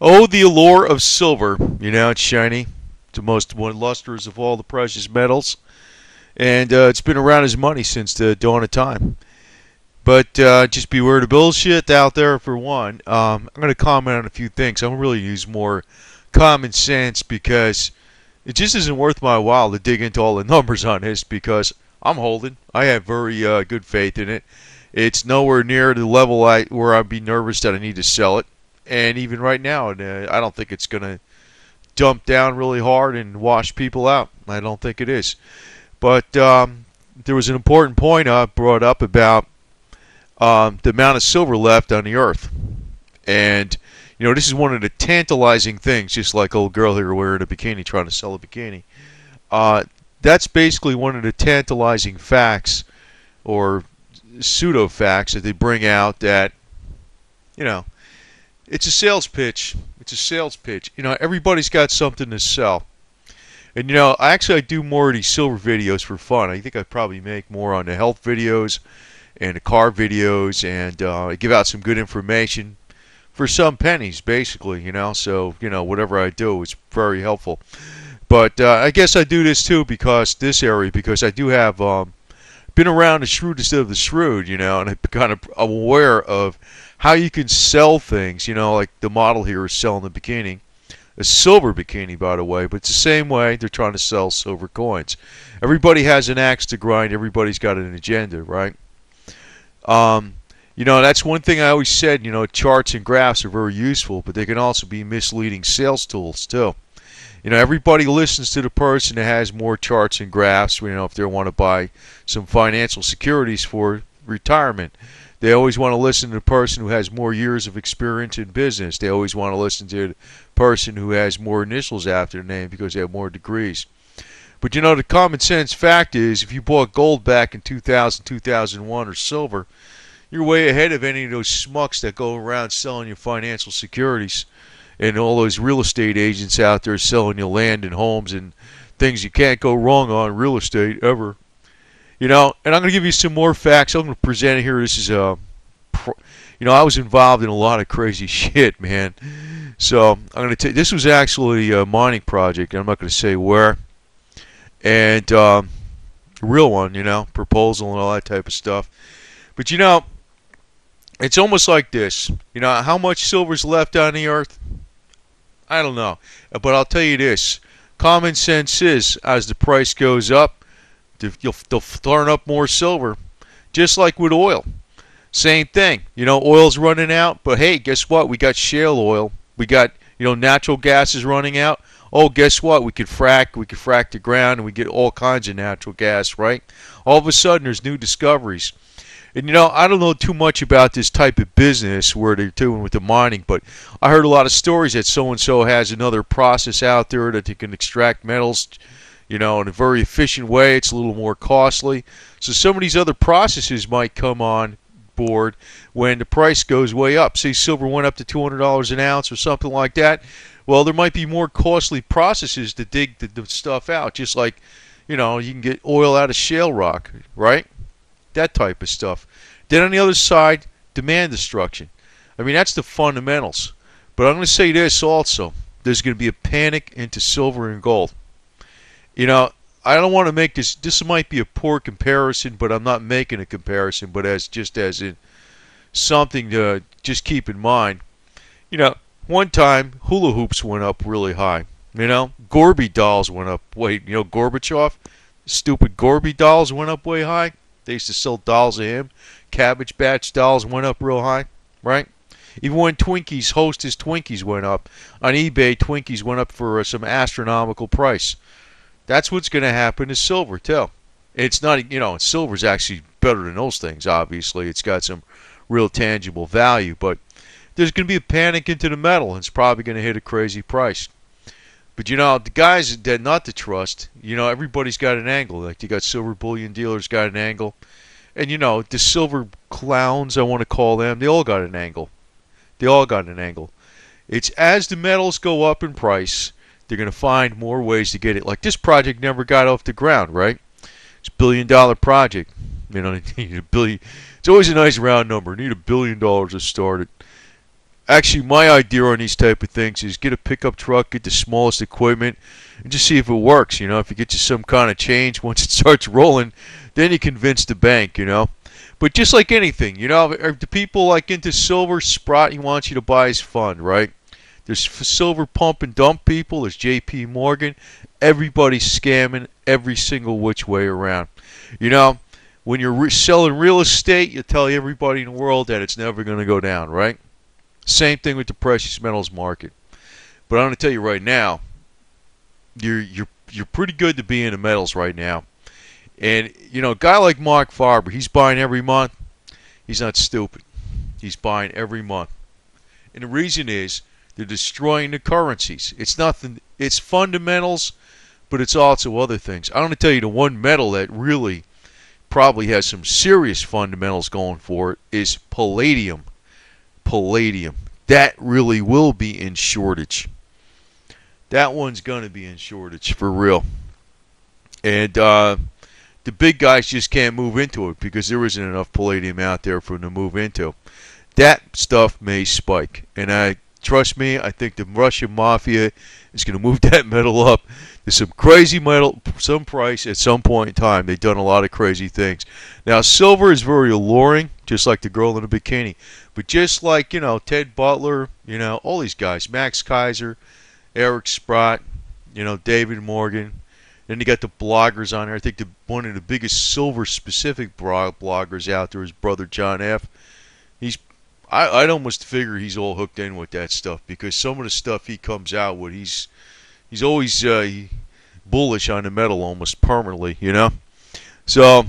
Oh, the allure of silver. You know, it's shiny. It's the most one lustrous of all the precious metals. And it's been around as money since the dawn of time. But just beware of the bullshit out there, for one. I'm going to comment on a few things. I'm going to really use more common sense because it just isn't worth my while to dig into all the numbers on this because I'm holding. I have very good faith in it. It's nowhere near the level where I'd be nervous that I need to sell it. And even right now, I don't think it's going to dump down really hard and wash people out. I don't think it is. But there was an important point I brought up about the amount of silver left on the earth. And, you know, this is one of the tantalizing things, just like old girl here wearing a bikini trying to sell a bikini. That's basically one of the tantalizing facts or pseudo facts that they bring out that, you know, it's a sales pitch. It's a sales pitch. You know, everybody's got something to sell. And, you know, I do more of these silver videos for fun. I think I probably make more on the health videos and the car videos, and I give out some good information for some pennies, basically, you know. So, you know, whatever I do is very helpful. But I guess I do this, too, because I do have been around the shrewdest of the shrewd, you know, and I'm kind of aware of how you can sell things, you know, like the model here is selling the bikini. A silver bikini, by the way, but it's the same way they're trying to sell silver coins. Everybody has an axe to grind. Everybody's got an agenda, right? You know, that's one thing I always said, you know, charts and graphs are very useful, but they can also be misleading sales tools, too. You know, everybody listens to the person that has more charts and graphs, you know, if they want to buy some financial securities for retirement. They always want to listen to the person who has more years of experience in business. They always want to listen to the person who has more initials after their name because they have more degrees. But, you know, the common sense fact is if you bought gold back in 2000, 2001 or silver, you're way ahead of any of those schmucks that go around selling you financial securities and all those real estate agents out there selling you land and homes and things you can't go wrong on real estate ever. You know, and I'm going to give you some more facts. I'm going to present it here. This is you know, I was involved in a lot of crazy shit, man. So I'm going to take. This was actually a mining project. I'm not going to say where. And a real one, you know, proposal and all that type of stuff. But you know, it's almost like this. You know, how much silver's left on the earth? I don't know, but I'll tell you this: common sense is, as the price goes up, they'll turn up more silver, just like with oil. Same thing. You know, oil's running out, but hey, guess what? We got shale oil. We got, you know, natural gas is running out. Oh, guess what? We could frack the ground, and we get all kinds of natural gas, right? All of a sudden, there's new discoveries. And, you know, I don't know too much about this type of business where they're doing with the mining, but I heard a lot of stories that so-and-so has another process out there that they can extract metals, you know, in a very efficient way. It's a little more costly. So some of these other processes might come on board when the price goes way up. Say silver went up to $200 an ounce or something like that. Well, there might be more costly processes to dig the stuff out, just like, you know, you can get oil out of shale rock, right? That type of stuff. Then on the other side, demand destruction. I mean, that's the fundamentals. But I'm going to say this also. There's going to be a panic into silver and gold. You know, I don't want to make this might be a poor comparison, but I'm not making a comparison, but as in something to just keep in mind. You know, one time hula hoops went up really high. You know, Gorby dolls went up. Wait, you know, Gorbachev? Stupid Gorby dolls went up way high. They used to sell dolls of him. Cabbage Patch dolls went up real high, right? Even when Twinkies, Hostess Twinkies went up. On eBay, Twinkies went up for some astronomical price. That's what's going to happen to silver, too. It's not, you know, silver's actually better than those things, obviously. It's got some real tangible value. But there's going to be a panic into the metal, and it's probably going to hit a crazy price. But, you know, the guys that not to trust, you know, everybody's got an angle. Like, you got silver bullion dealers got an angle. And, you know, the silver clowns, I want to call them, they all got an angle. They all got an angle. It's as the metals go up in price, they're going to find more ways to get it. Like, this project never got off the ground, right? It's a billion-dollar project. You know, you need $1 billion. It's always a nice round number. You need $1 billion to start it. Actually, my idea on these type of things is get a pickup truck, get the smallest equipment, and just see if it works. If you get you some kind of change, once it starts rolling, then you convince the bank. But just like anything, if the people like into silver, Sprott, he wants you to buy his fund, right? There's silver pump and dump people. There's J.P. Morgan. Everybody's scamming every single which way around. When you're selling real estate, you tell everybody in the world that it's never going to go down, right? Same thing with the precious metals market. But I'm going to tell you right now, you're pretty good to be in the metals right now. And a guy like Mark Farber, he's buying every month. He's not stupid. He's buying every month. And the reason is they're destroying the currencies. It's nothing. It's fundamentals, but it's also other things. I'm going to tell you the one metal that really probably has some serious fundamentals going for it is palladium. Palladium. That really will be in shortage. That one's going to be in shortage for real. And the big guys just can't move into it because there isn't enough palladium out there for them to move into. That stuff may spike. And trust me, I think the Russian mafia is going to move that metal up to some crazy metal, some price at some point in time. They've done a lot of crazy things. Now, silver is very alluring, just like the girl in the bikini. But just like, Ted Butler, all these guys, Max Kaiser, Eric Sprott, David Morgan. Then you got the bloggers on there. I think one of the biggest silver-specific bloggers out there is Brother John F. I'd almost figure he's all hooked in with that stuff because some of the stuff he comes out with, he's always bullish on the metal almost permanently, So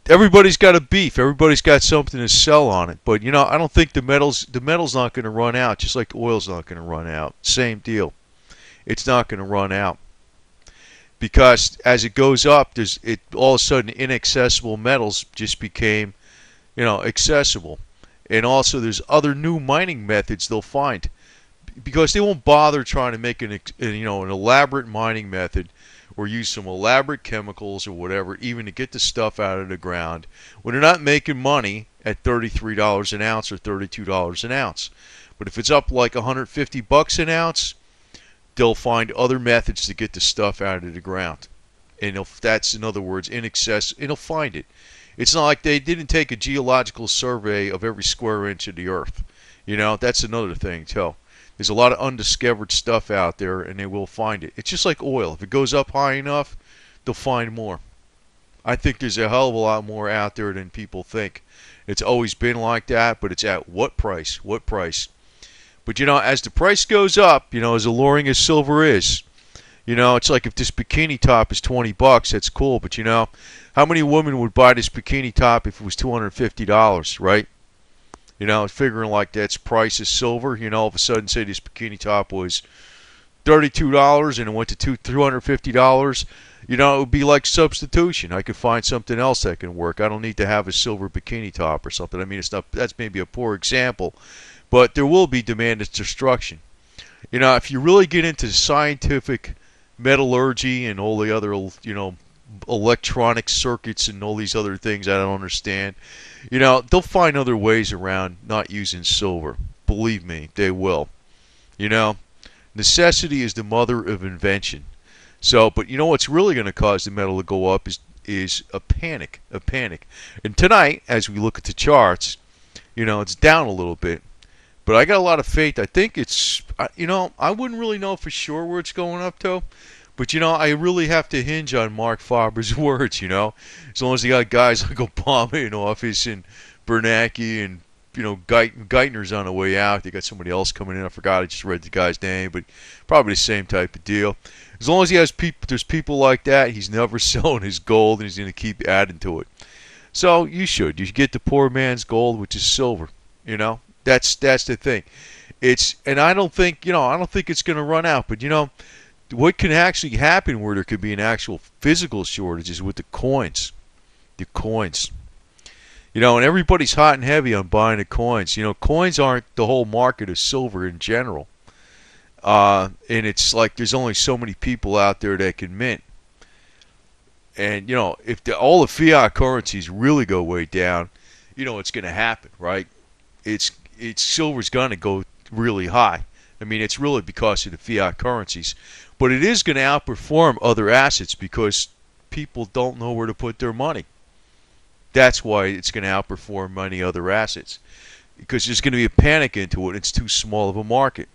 everybody's got a beef. Everybody's got something to sell on it. But I don't think the metal's not going to run out, just like oil's not going to run out. Same deal. It's not going to run out. Because as it goes up, all of a sudden inaccessible metals just became, accessible. And also there's other new mining methods they'll find. Because they won't bother trying to make an elaborate mining method or use some elaborate chemicals or whatever even to get the stuff out of the ground when they're not making money at $33 an ounce or $32 an ounce. But if it's up like $150 an ounce, they'll find other methods to get the stuff out of the ground. And that's, in other words, in excess, and they'll find it. It's not like they didn't take a geological survey of every square inch of the earth. That's another thing, too. There's a lot of undiscovered stuff out there, and they will find it. It's just like oil. If it goes up high enough, they'll find more. I think there's a hell of a lot more out there than people think. It's always been like that, but it's at what price? What price? But, as the price goes up, as alluring as silver is, it's like if this bikini top is $20, that's cool. But, how many women would buy this bikini top if it was $250, right? Figuring like that's price is silver, all of a sudden say this bikini top was $32 and it went to $350, it would be like substitution. I could find something else that can work. I don't need to have a silver bikini top or something. I mean, that's maybe a poor example. But there will be demand and destruction. If you really get into scientific metallurgy and all the other, electronic circuits and all these other things I don't understand, they'll find other ways around not using silver. Believe me, they will. Necessity is the mother of invention. So, but what's really going to cause the metal to go up is a panic. And tonight, as we look at the charts, it's down a little bit. But I got a lot of faith. I think it's, I wouldn't really know for sure where it's going up to. But, I really have to hinge on Mark Farber's words, As long as they got guys like Obama in office and Bernanke and, Geithner's on the way out. They got somebody else coming in. I forgot. I just read the guy's name. But probably the same type of deal. As long as he has there's people like that, he's never selling his gold and he's going to keep adding to it. So you should. You should get the poor man's gold, which is silver, That's the thing. And I don't think it's going to run out. But what can actually happen where there could be an actual physical shortage is with the coins. The coins. And everybody's hot and heavy on buying the coins. Coins aren't the whole market of silver in general. And it's like there's only so many people out there that can mint. And if all the fiat currencies really go way down, it's going to happen, right? silver's going to go really high. I mean, it's really because of the fiat currencies. But it is going to outperform other assets because people don't know where to put their money. That's why it's going to outperform many other assets. Because there's going to be a panic into it. It's too small of a market.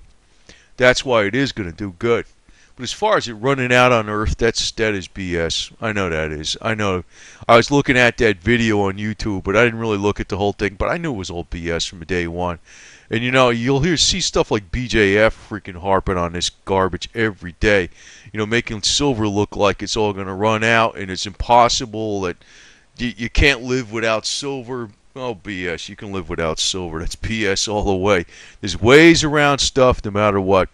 That's why it is going to do good. But as far as it running out on Earth, that is BS. I know that is. I know. I was looking at that video on YouTube, but I didn't really look at the whole thing. But I knew it was all BS from day one. And you know, you'll see stuff like BJF freaking harping on this garbage every day. You know, making silver look like it's all going to run out and it's impossible, that you can't live without silver. Oh, BS. You can live without silver. That's BS all the way. There's ways around stuff no matter what.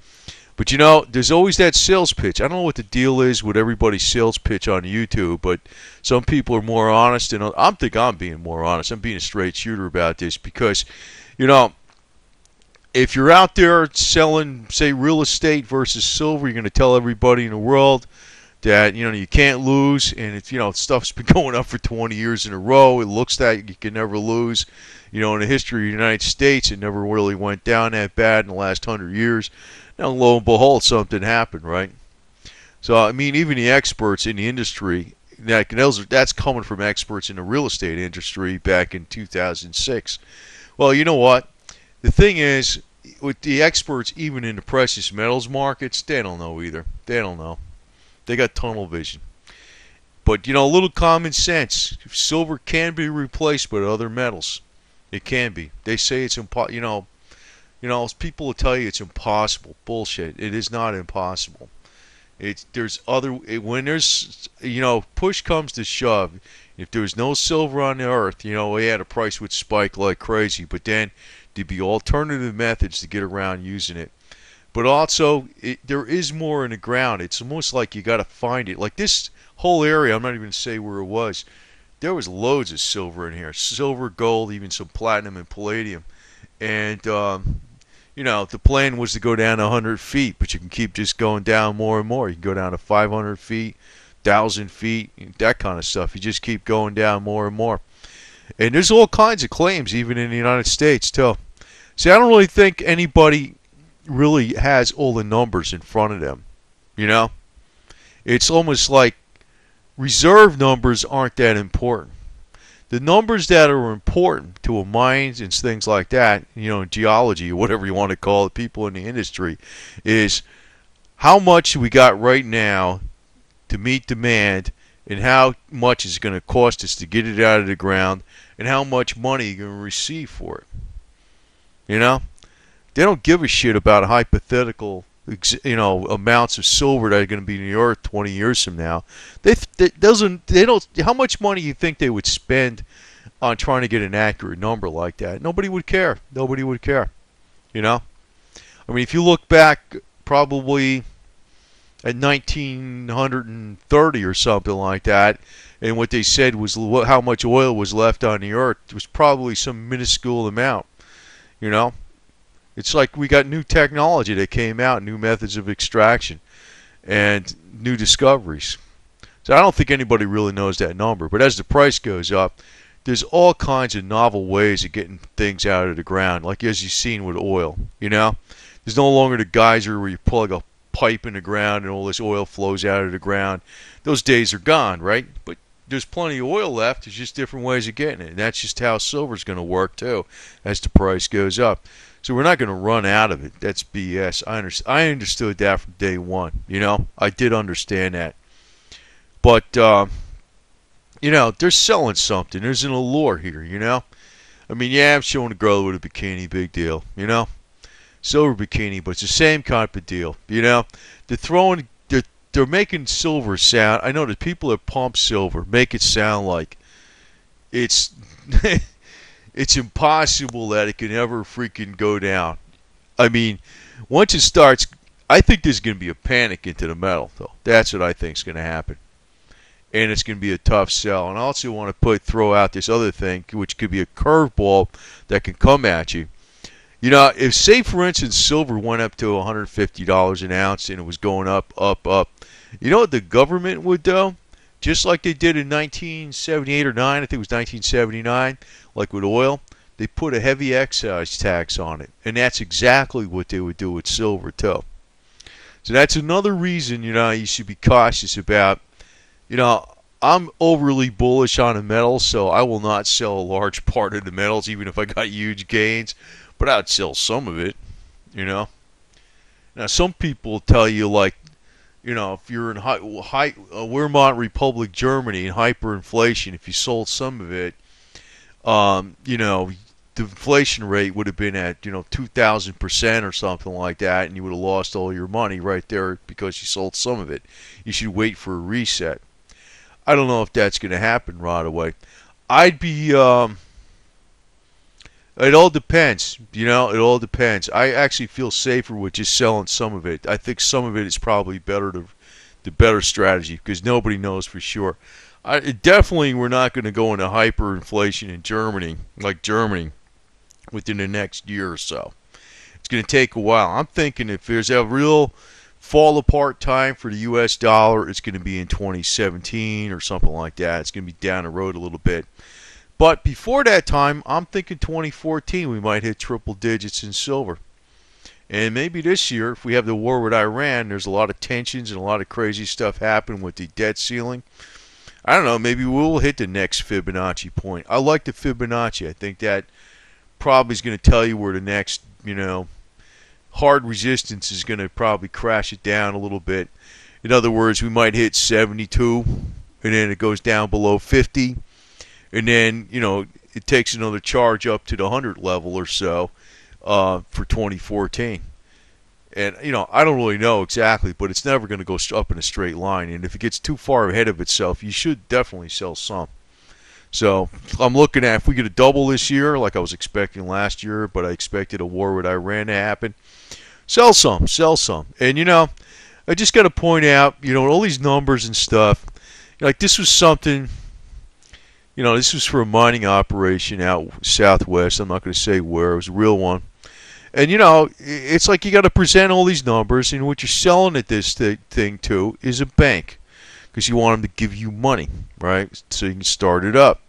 But you know, there's always that sales pitch. I don't know what the deal is with everybody's sales pitch on YouTube, but some people are more honest, and I think I'm being more honest. I'm being a straight shooter about this because, you know, if you're out there selling, say, real estate versus silver, you're going to tell everybody in the world that, you know, you can't lose, and if, you know, stuff's been going up for 20 years in a row, it looks like you can never lose. You know, in the history of the United States, it never really went down that bad in the last 100 years. Now, lo and behold, something happened, right? So, I mean, even the experts in the industry, that's coming from experts in the real estate industry back in 2006. Well, you know what? The thing is, with the experts, even in the precious metals markets, they don't know either. They don't know. They got tunnel vision. But, you know, a little common sense. Silver can be replaced by other metals. It can be. They say it's impossible. You know, people will tell you it's impossible. Bullshit. It is not impossible. When there's, you know, push comes to shove, if there's no silver on the earth, you know, yeah, the price would spike like crazy, but then there'd be alternative methods to get around using it. But also, there is more in the ground. It's almost like you got to find it. Like this whole area, I'm not even going to say where it was. There was loads of silver in here. Silver, gold, even some platinum and palladium. And, you know, the plan was to go down 100 feet, but you can keep just going down more and more. You can go down to 500 feet, 1,000 feet, that kind of stuff. You just keep going down more and more. And there's all kinds of claims, even in the United States, too. See, I don't really think anybody really has all the numbers in front of them, you know? It's almost like reserve numbers aren't that important. The numbers that are important to a mines and things like that, you know, geology or whatever you want to call it, people in the industry, is how much we got right now to meet demand and how much is going to cost us to get it out of the ground and how much money you're going to receive for it. You know? They don't give a shit about hypothetical, you know, amounts of silver that are going to be in the earth 20 years from now. They don't. How much money do you think they would spend on trying to get an accurate number like that? Nobody would care. Nobody would care. You know. I mean, if you look back, probably at 1930 or something like that, and what they said was how much oil was left on the earth, it was probably some minuscule amount. You know. It's like we got new technology that came out, new methods of extraction, and new discoveries. So I don't think anybody really knows that number. But as the price goes up, there's all kinds of novel ways of getting things out of the ground, like as you've seen with oil. You know, there's no longer the geyser where you plug a pipe in the ground and all this oil flows out of the ground. Those days are gone, right? But there's plenty of oil left. There's just different ways of getting it. And that's just how silver's going to work, too, as the price goes up. So we're not going to run out of it. That's BS. I understood that from day one. You know, I did understand that. But, you know, they're selling something. There's an allure here, you know. I mean, yeah, I'm showing a girl with a bikini, big deal, you know. Silver bikini, but it's the same kind of deal, you know. They're making silver sound. I know the people that pump silver make it sound like it's it's impossible that it can ever freaking go down. I mean, once it starts, I think there's going to be a panic into the metal, though. That's what I think is going to happen. And it's going to be a tough sell. And I also want to throw out this other thing, which could be a curveball that can come at you. You know, if, say, for instance, silver went up to $150 an ounce and it was going up, you know what the government would do? Just like they did in 1978 or 9, I think it was 1979, like with oil, they put a heavy excise tax on it. And that's exactly what they would do with silver too. So that's another reason, you should be cautious about, I'm overly bullish on the metals, so I will not sell a large part of the metals, even if I got huge gains, but I'd sell some of it, Now, some people tell you, like, if you're in Weimar Republic, Germany, in hyperinflation, if you sold some of it, the inflation rate would have been at 2,000% or something like that, and you would have lost all your money right there because you sold some of it. You should wait for a reset. I don't know if that's going to happen right away. I'd be it all depends, it all depends. I actually feel safer with just selling some of it. I think some of it is probably the better strategy because nobody knows for sure. Definitely we're not going to go into hyperinflation in Germany, like Germany, within the next year or so. It's going to take a while. I'm thinking if there's a real fall apart time for the US dollar, it's going to be in 2017 or something like that. It's going to be down the road a little bit. But before that time, I'm thinking 2014 we might hit triple digits in silver. And maybe this year, if we have the war with Iran, there's a lot of tensions and a lot of crazy stuff happening with the debt ceiling. I don't know, maybe we'll hit the next Fibonacci point. I like the Fibonacci. I think that probably is going to tell you where the next, hard resistance is going to probably crash it down a little bit. In other words, we might hit 72, and then it goes down below 50, and then, it takes another charge up to the 100 level or so for 2014. And, I don't really know exactly, but it's never going to go up in a straight line. And if it gets too far ahead of itself, you should definitely sell some. So I'm looking at if we get a double this year, like I was expecting last year, but I expected a war with Iran to happen, sell some, sell some. And, I just got to point out, all these numbers and stuff, like this was something, this was for a mining operation out southwest. I'm not going to say where. It was a real one. And, it's like you got to present all these numbers, and what you're selling at this thing to is a bank because you want them to give you money, right, so you can start it up.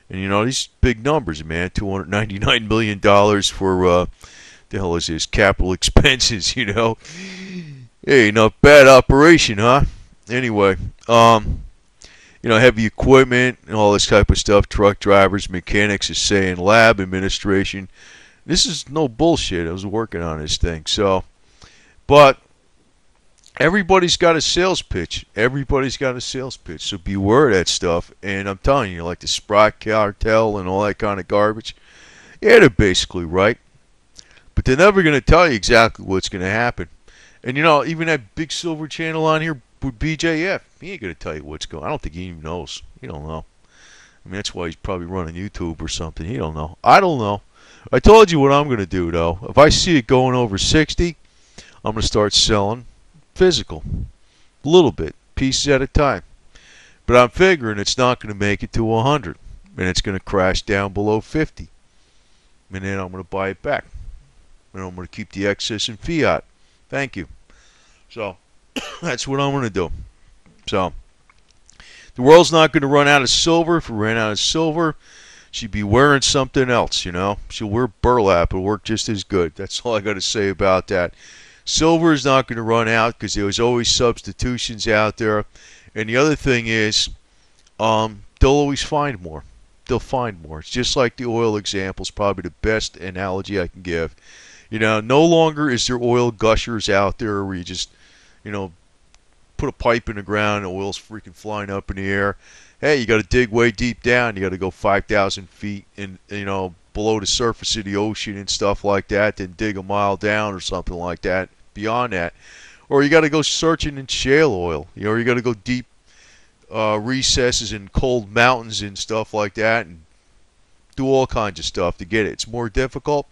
And, these big numbers, man, $299 million for, the hell is this, capital expenses, Hey, not bad operation, huh? Anyway, heavy equipment and all this type of stuff, truck drivers, mechanics, is saying lab administration. This is no bullshit. I was working on this thing. So, but everybody's got a sales pitch. Everybody's got a sales pitch. So beware of that stuff. And I'm telling you, like the Sprott cartel and all that kind of garbage, yeah, they're basically right. But they're never going to tell you exactly what's going to happen. And, even that big silver channel on here with BJF, he ain't going to tell you what's going on. I don't think he even knows. He don't know. I mean, that's why he's probably running YouTube or something. He don't know. I don't know. I told you what I'm going to do, though. If I see it going over 60, I'm going to start selling physical. A little bit. Pieces at a time. But I'm figuring it's not going to make it to 100. And it's going to crash down below 50. And then I'm going to buy it back. And I'm going to keep the excess in fiat. Thank you. So, that's what I'm going to do. So, the world's not going to run out of silver. If we ran out of silver, she'd be wearing something else, She'll wear burlap. It'll work just as good. That's all I got to say about that. Silver is not going to run out because there's always substitutions out there. And the other thing is, they'll always find more. They'll find more. It's just like the oil example is probably the best analogy I can give. No longer is there oil gushers out there where you just, put a pipe in the ground and oil's freaking flying up in the air. Hey, you got to dig way deep down. You got to go 5,000 feet in, below the surface of the ocean and stuff like that, then dig a mile down or something like that beyond that. Or you got to go searching in shale oil. Or you got to go deep recesses in cold mountains and stuff like that and do all kinds of stuff to get it. It's more difficult.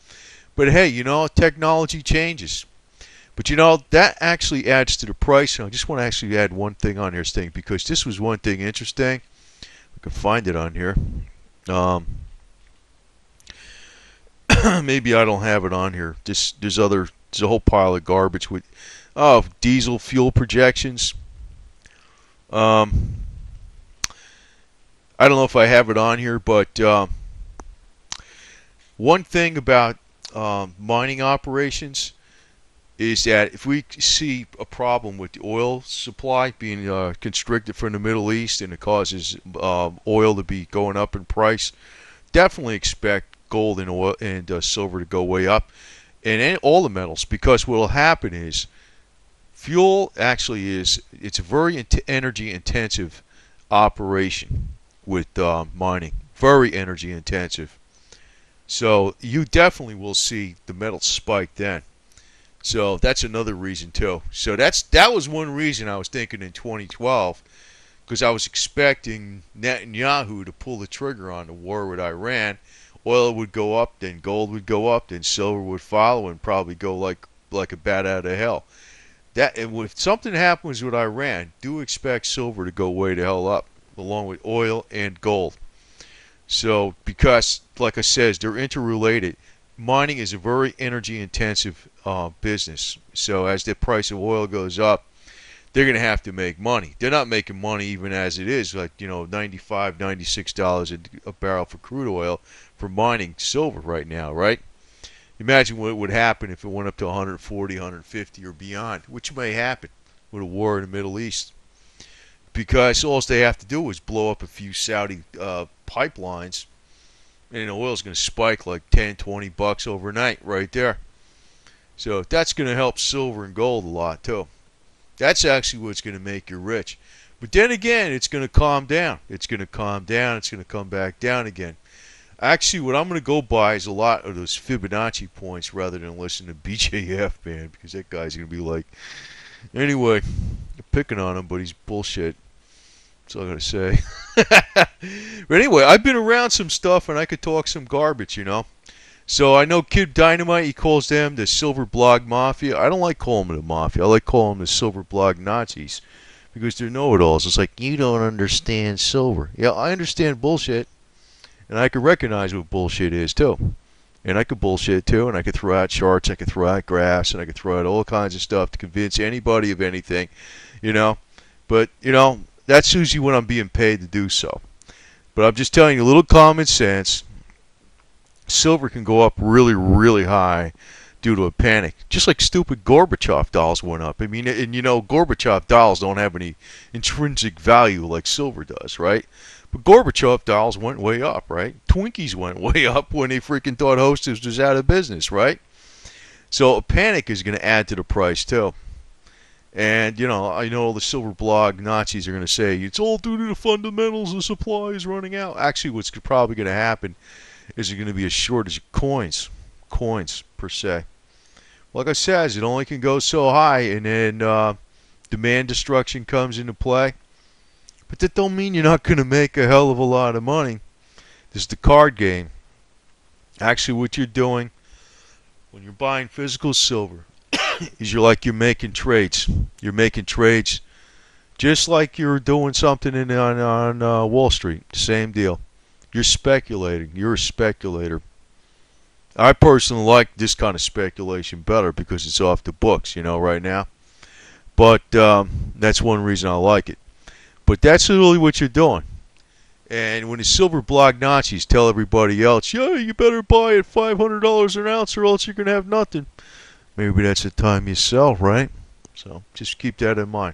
But hey, technology changes. But that actually adds to the price. And I just want to actually add one thing on here, because this was one thing interesting. I can find it on here. Maybe I don't have it on here. There's a whole pile of garbage with diesel fuel projections. I don't know if I have it on here, but One thing about mining operations is that if we see a problem with the oil supply being constricted from the Middle East and it causes oil to be going up in price, definitely expect gold and oil and silver to go way up, and all the metals, because what will happen is fuel actually it's a very energy intensive operation with mining, very energy intensive. So you definitely will see the metal spike then. So that's another reason too. So that was one reason I was thinking in 2012, because I was expecting Netanyahu to pull the trigger on the war with Iran. Oil would go up, then gold would go up, then silver would follow, and probably go like a bat out of hell. That, and if something happens with Iran, do expect silver to go way to hell up, along with oil and gold. So, because, like I said, they're interrelated. Mining is a very energy intensive business. So as the price of oil goes up, they're going to have to make money. They're not making money even as it is, like, $95, $96 a barrel for crude oil for mining silver right now, right? Imagine what would happen if it went up to 140, 150 or beyond, which may happen with a war in the Middle East. Because all they have to do is blow up a few Saudi pipelines, and the oil's going to spike like 10, 20 bucks overnight right there. So that's going to help silver and gold a lot too. That's actually what's going to make you rich. But then again, it's going to calm down. It's going to calm down. It's going to come back down again. Actually, what I'm going to go buy is a lot of those Fibonacci points rather than listen to BJF, man, because that guy's going to be like... Anyway, I'm picking on him, but he's bullshit. That's all I got to say. But anyway, I've been around some stuff, and I could talk some garbage, So I know Kid Dynamite, he calls them the Silver Blog Mafia. I don't like calling them the Mafia. I like calling them the Silver Blog Nazis, because they're know-it-alls. It's like, you don't understand silver. Yeah, I understand bullshit, and I can recognize what bullshit is, too. And I could bullshit, too, and I could throw out charts, I could throw out graphs, and I could throw out all kinds of stuff to convince anybody of anything, But, that's usually when I'm being paid to do so. But I'm just telling you, a little common sense. Silver can go up really, really high due to a panic. Just like stupid Gorbachev dolls went up. I mean, and Gorbachev dolls don't have any intrinsic value like silver does, right? But Gorbachev dolls went way up, right? Twinkies went way up when they freaking thought Hostess was out of business, right? So a panic is going to add to the price, too. And, I know the Silver Blog Nazis are going to say, it's all due to the fundamentals, the supply is running out. Actually, what's probably going to happen is there's going to be a shortage of coins per se. Like I said, it only can go so high, and then demand destruction comes into play. But that don't mean you're not going to make a hell of a lot of money. This is the card game. Actually, what you're doing when you're buying physical silver is you're making trades. You're making trades just like you're doing something on Wall Street. Same deal. You're speculating. You're a speculator. I personally like this kind of speculation better because it's off the books, right now. But that's one reason I like it. But that's really what you're doing. And when the Silver Blog Nazis tell everybody else, yeah, you better buy at $500 an ounce or else you're going to have nothing. Maybe that's the time you sell, right? So just keep that in mind.